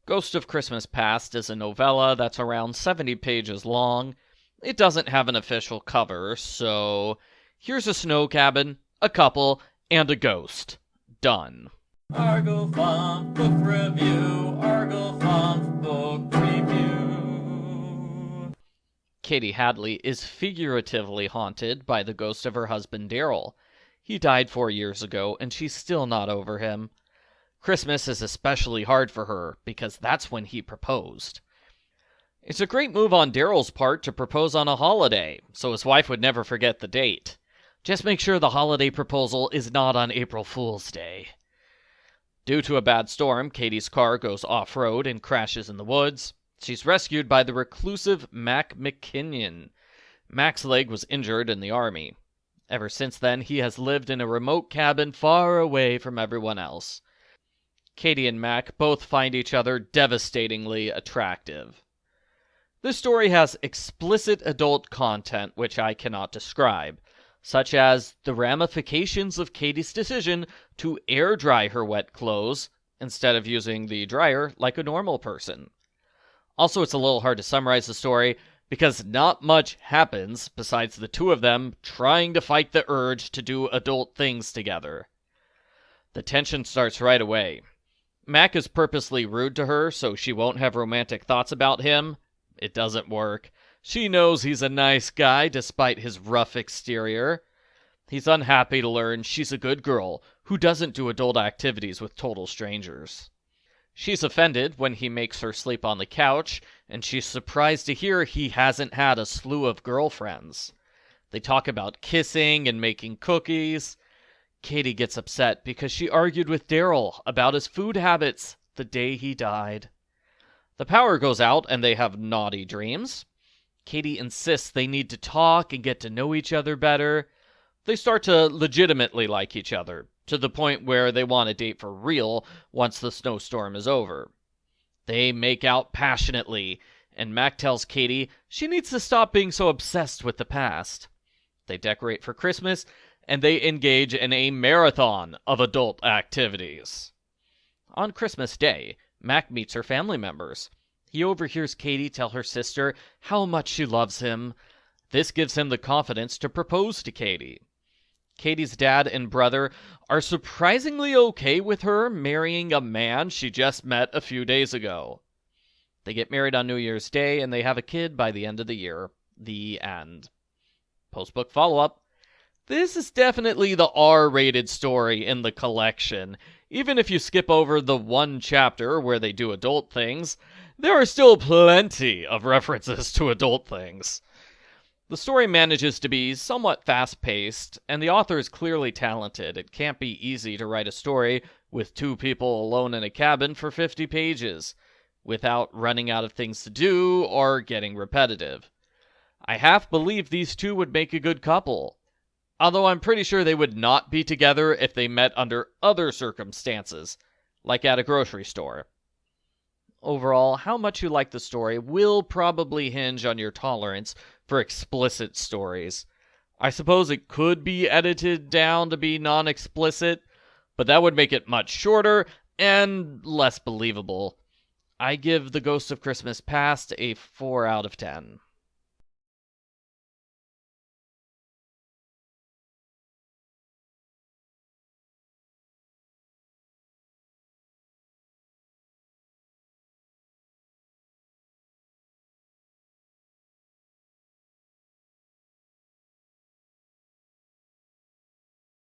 Ghost of Christmas Past is a novella that's around 70 pages long. It doesn't have an official cover, so here's a snow cabin, a couple, and a ghost. Done. Argofont Book Review, Argofont Book Review. Katie Hadley is figuratively haunted by the ghost of her husband Daryl. He died 4 years ago, and she's still not over him. Christmas is especially hard for her, because that's when he proposed. It's a great move on Daryl's part to propose on a holiday, so his wife would never forget the date. Just make sure the holiday proposal is not on April Fool's Day. Due to a bad storm, Katie's car goes off-road and crashes in the woods. She's rescued by the reclusive Mack McKinnon. Mack's leg was injured in the army. Ever since then, he has lived in a remote cabin far away from everyone else. Katie and Mack both find each other devastatingly attractive. This story has explicit adult content which I cannot describe, such as the ramifications of Katie's decision to air dry her wet clothes instead of using the dryer like a normal person. Also, it's a little hard to summarize the story because not much happens besides the two of them trying to fight the urge to do adult things together. The tension starts right away. Mack is purposely rude to her so she won't have romantic thoughts about him. It doesn't work. She knows he's a nice guy despite his rough exterior. He's unhappy to learn she's a good girl who doesn't do adult activities with total strangers. She's offended when he makes her sleep on the couch, and she's surprised to hear he hasn't had a slew of girlfriends. They talk about kissing and making cookies. Katie gets upset because she argued with Daryl about his food habits the day he died. The power goes out and they have naughty dreams. Katie insists they need to talk and get to know each other better. They start to legitimately like each other, to the point where they want to date for real once the snowstorm is over. They make out passionately, and Mack tells Katie she needs to stop being so obsessed with the past. They decorate for Christmas, and they engage in a marathon of adult activities. On Christmas Day, Mack meets her family members. He overhears Katie tell her sister how much she loves him. This gives him the confidence to propose to Katie. Katie's dad and brother are surprisingly okay with her marrying a man she just met a few days ago. They get married on New Year's Day, and they have a kid by the end of the year. The end. Postbook follow-up. This is definitely the R-rated story in the collection. Even if you skip over the one chapter where they do adult things, there are still plenty of references to adult things. The story manages to be somewhat fast-paced, and the author is clearly talented. It can't be easy to write a story with two people alone in a cabin for 50 pages, without running out of things to do or getting repetitive. I half believe these two would make a good couple, although I'm pretty sure they would not be together if they met under other circumstances, like at a grocery store. Overall, how much you like the story will probably hinge on your tolerance for explicit stories. I suppose it could be edited down to be non-explicit, but that would make it much shorter and less believable. I give The Ghost of Christmas Past a 4 out of 10.